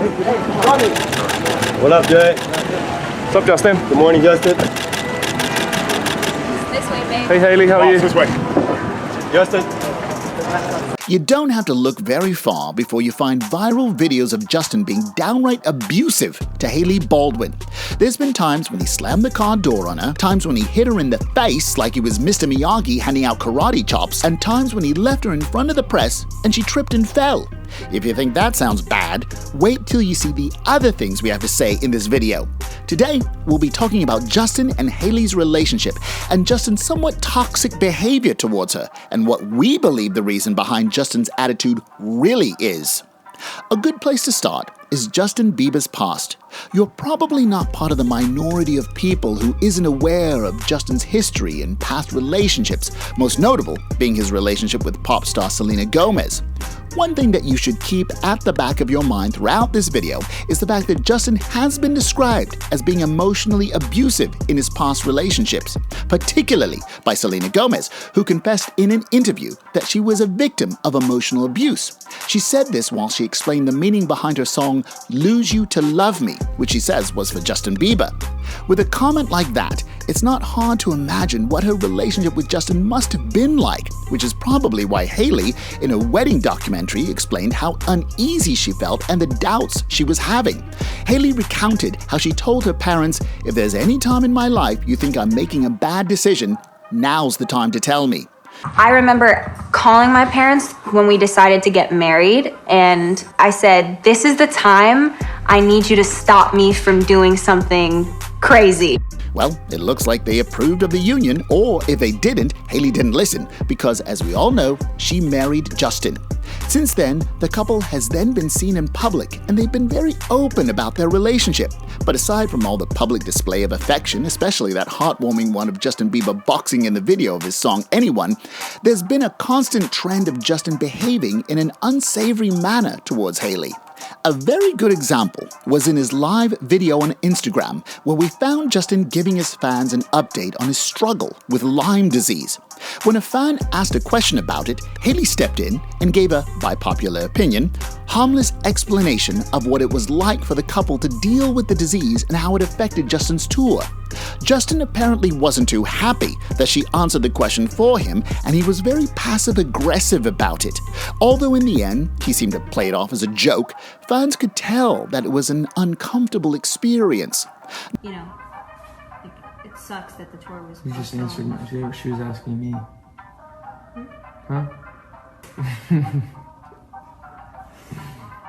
What up, Jay? What's up, Justin? Good morning, Justin. This way, babe. Hey, Hailey, how are you? This way. Justin. You don't have to look very far before you find viral videos of Justin being downright abusive to Hailey Baldwin. There's been times when he slammed the car door on her, times when he hit her in the face like he was Mr Miyagi handing out karate chops, and times when he left her in front of the press and she tripped and fell. If you think that sounds bad, wait till you see the other things we have to say in this video. Today, we'll be talking about Justin and Hailey's relationship and Justin's somewhat toxic behavior towards her and what we believe the reason behind Justin's attitude really is. A good place to start is Justin Bieber's past. You're probably not part of the minority of people who isn't aware of Justin's history and past relationships, most notable being his relationship with pop star Selena Gomez. One thing that you should keep at the back of your mind throughout this video is the fact that Justin has been described as being emotionally abusive in his past relationships, particularly by Selena Gomez, who confessed in an interview that she was a victim of emotional abuse. She said this while she explained the meaning behind her song "Lose You to Love Me," which she says was for Justin Bieber. With a comment like that, it's not hard to imagine what her relationship with Justin must have been like, which is probably why Hailey, in a wedding documentary, explained how uneasy she felt and the doubts she was having. Hailey recounted how she told her parents, "If there's any time in my life you think I'm making a bad decision, now's the time to tell me." I remember calling my parents when we decided to get married, and I said, "This is the time. I need you to stop me from doing something crazy." Well, it looks like they approved of the union, or if they didn't, Hailey didn't listen, because as we all know, she married Justin. Since then, the couple has then been seen in public, and they've been very open about their relationship. But aside from all the public display of affection, especially that heartwarming one of Justin Bieber boxing in the video of his song "Anyone," there's been a constant trend of Justin behaving in an unsavory manner towards Hailey. A very good example was in his live video on Instagram, where we found Justin giving his fans an update on his struggle with Lyme disease. When a fan asked a question about it, Hailey stepped in and gave a, by popular opinion, harmless explanation of what it was like for the couple to deal with the disease and how it affected Justin's tour. Justin apparently wasn't too happy that she answered the question for him, and he was very passive-aggressive about it. Although in the end, he seemed to play it off as a joke, fans could tell that it was an uncomfortable experience. You know, it sucks that the tour was You just answered, she was asking me. Huh?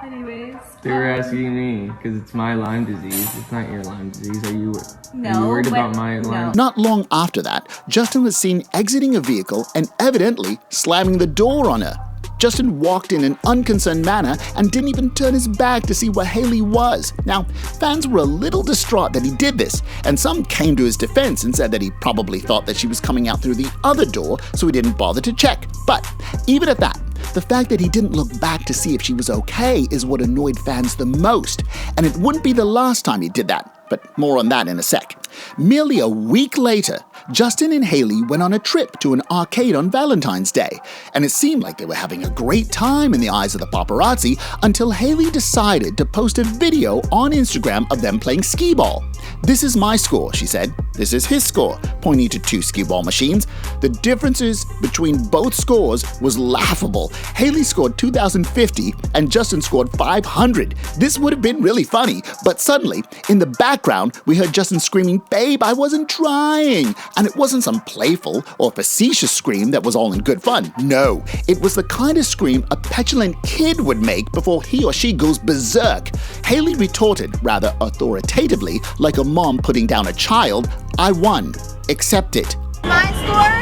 Anyways. They were asking me, because it's my Lyme disease. It's not your Lyme disease. Are you worried about my Lyme? Not long after that, Justin was seen exiting a vehicle and evidently slamming the door on her. Justin walked in an unconcerned manner and didn't even turn his back to see where Hailey was. Now, fans were a little distraught that he did this, and some came to his defense and said that he probably thought that she was coming out through the other door, so he didn't bother to check. But even at that, the fact that he didn't look back to see if she was okay is what annoyed fans the most, and it wouldn't be the last time he did that, but more on that in a sec. Merely a week later, Justin and Hailey went on a trip to an arcade on Valentine's Day, and it seemed like they were having a great time in the eyes of the paparazzi until Hailey decided to post a video on Instagram of them playing skee ball. "This is my score," she said. "This is his score," pointing to two skee ball machines. The differences between both scores was laughable. Hailey scored 2,050 and Justin scored 500. This would have been really funny, but suddenly, in the background, we heard Justin screaming, "Babe, I wasn't trying!" And it wasn't some playful or facetious scream that was all in good fun. No, it was the kind of scream a petulant kid would make before he or she goes berserk. Hailey retorted, rather authoritatively, like a mom putting down a child, "I won. Accept it." My score?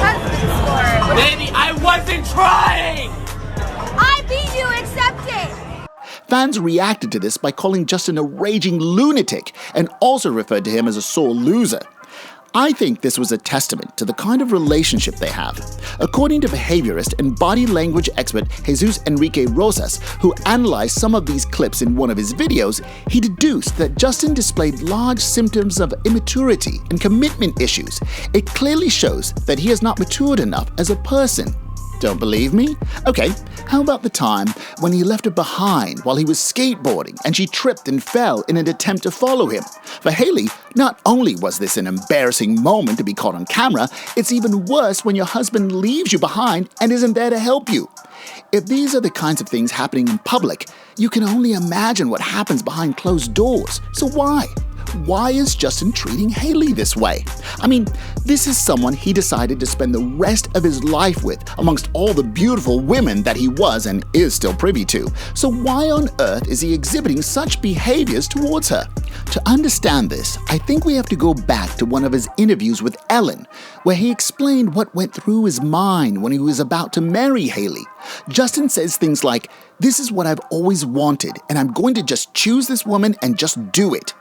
Husband's score. Baby, I wasn't trying! I beat you, accept it! Fans reacted to this by calling Justin a raging lunatic and also referred to him as a sore loser. I think this was a testament to the kind of relationship they have. According to behaviorist and body language expert Jesus Enrique Rosas, who analyzed some of these clips in one of his videos, he deduced that Justin displayed large symptoms of immaturity and commitment issues. It clearly shows that he has not matured enough as a person. Don't believe me? Okay, how about the time when he left her behind while he was skateboarding and she tripped and fell in an attempt to follow him? For Hailey, not only was this an embarrassing moment to be caught on camera, it's even worse when your husband leaves you behind and isn't there to help you. If these are the kinds of things happening in public, you can only imagine what happens behind closed doors. So why? Why is Justin treating Hailey this way? I mean, this is someone he decided to spend the rest of his life with amongst all the beautiful women that he was and is still privy to. So why on earth is he exhibiting such behaviors towards her? To understand this, I think we have to go back to one of his interviews with Ellen, where he explained what went through his mind when he was about to marry Hailey. Justin says things like, "This is what I've always wanted, and I'm going to just choose this woman and just do it."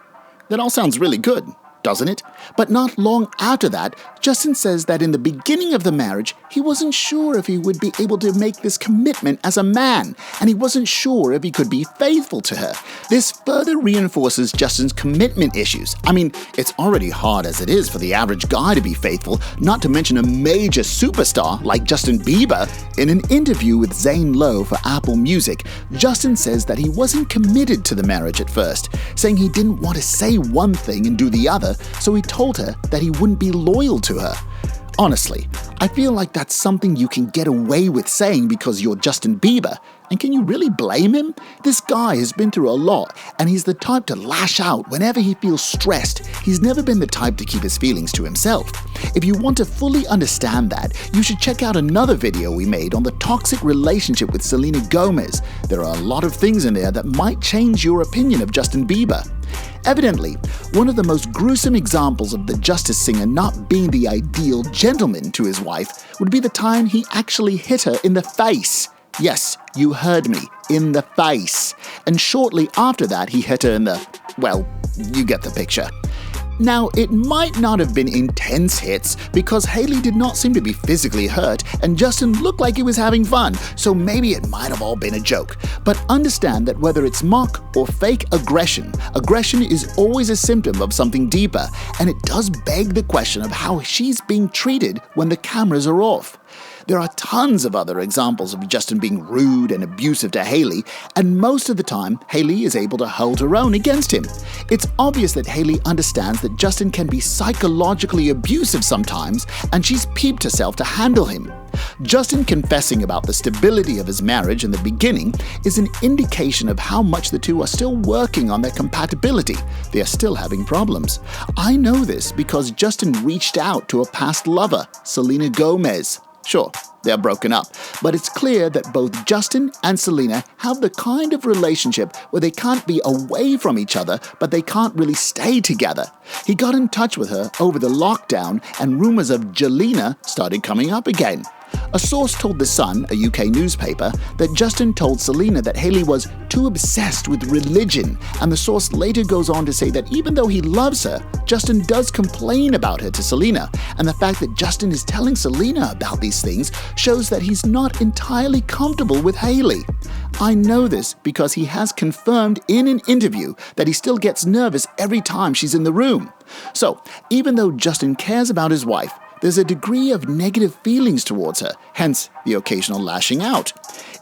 That all sounds really good, doesn't it? But not long after that, Justin says that in the beginning of the marriage, he wasn't sure if he would be able to make this commitment as a man, and he wasn't sure if he could be faithful to her. This further reinforces Justin's commitment issues. I mean, it's already hard as it is for the average guy to be faithful, not to mention a major superstar like Justin Bieber. In an interview with Zane Lowe for Apple Music, Justin says that he wasn't committed to the marriage at first, saying he didn't want to say one thing and do the other, so he told her that he wouldn't be loyal to her. Honestly, I feel like that's something you can get away with saying because you're Justin Bieber. And can you really blame him? This guy has been through a lot, and he's the type to lash out whenever he feels stressed. He's never been the type to keep his feelings to himself. If you want to fully understand that, you should check out another video we made on the toxic relationship with Selena Gomez. There are a lot of things in there that might change your opinion of Justin Bieber. Evidently, one of the most gruesome examples of the Justice singer not being the ideal gentleman to his wife would be the time he actually hit her in the face. Yes, you heard me, in the face. And shortly after that, he hit her in the, well, you get the picture. Now, it might not have been intense hits because Hailey did not seem to be physically hurt and Justin looked like he was having fun, so maybe it might have all been a joke. But understand that whether it's mock or fake aggression is always a symptom of something deeper, and it does beg the question of how she's being treated when the cameras are off. There are tons of other examples of Justin being rude and abusive to Hailey, and most of the time, Hailey is able to hold her own against him. It's obvious that Hailey understands that Justin can be psychologically abusive sometimes, and she's peeped herself to handle him. Justin confessing about the stability of his marriage in the beginning is an indication of how much the two are still working on their compatibility. They are still having problems. I know this because Justin reached out to a past lover, Selena Gomez. Sure, they're broken up, but it's clear that both Justin and Selena have the kind of relationship where they can't be away from each other, but they can't really stay together. He got in touch with her over the lockdown, and rumors of Jelena started coming up again. A source told The Sun, a UK newspaper, that Justin told Selena that Hailey was too obsessed with religion, and the source later goes on to say that even though he loves her, Justin does complain about her to Selena, and the fact that Justin is telling Selena about these things shows that he's not entirely comfortable with Hailey. I know this because he has confirmed in an interview that he still gets nervous every time she's in the room. So, even though Justin cares about his wife, there's a degree of negative feelings towards her, hence the occasional lashing out.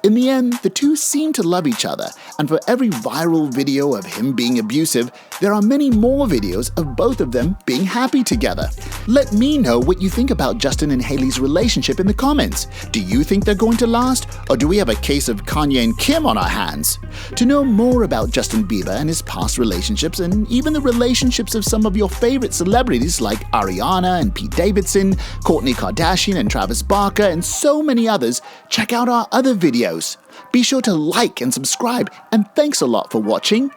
In the end, the two seem to love each other, and for every viral video of him being abusive, there are many more videos of both of them being happy together. Let me know what you think about Justin and Hailey's relationship in the comments. Do you think they're going to last, or do we have a case of Kanye and Kim on our hands? To know more about Justin Bieber and his past relationships, and even the relationships of some of your favorite celebrities like Ariana and Pete Davidson, Kourtney Kardashian and Travis Barker, and so many others, check out our other videos. Be sure to like and subscribe, and thanks a lot for watching.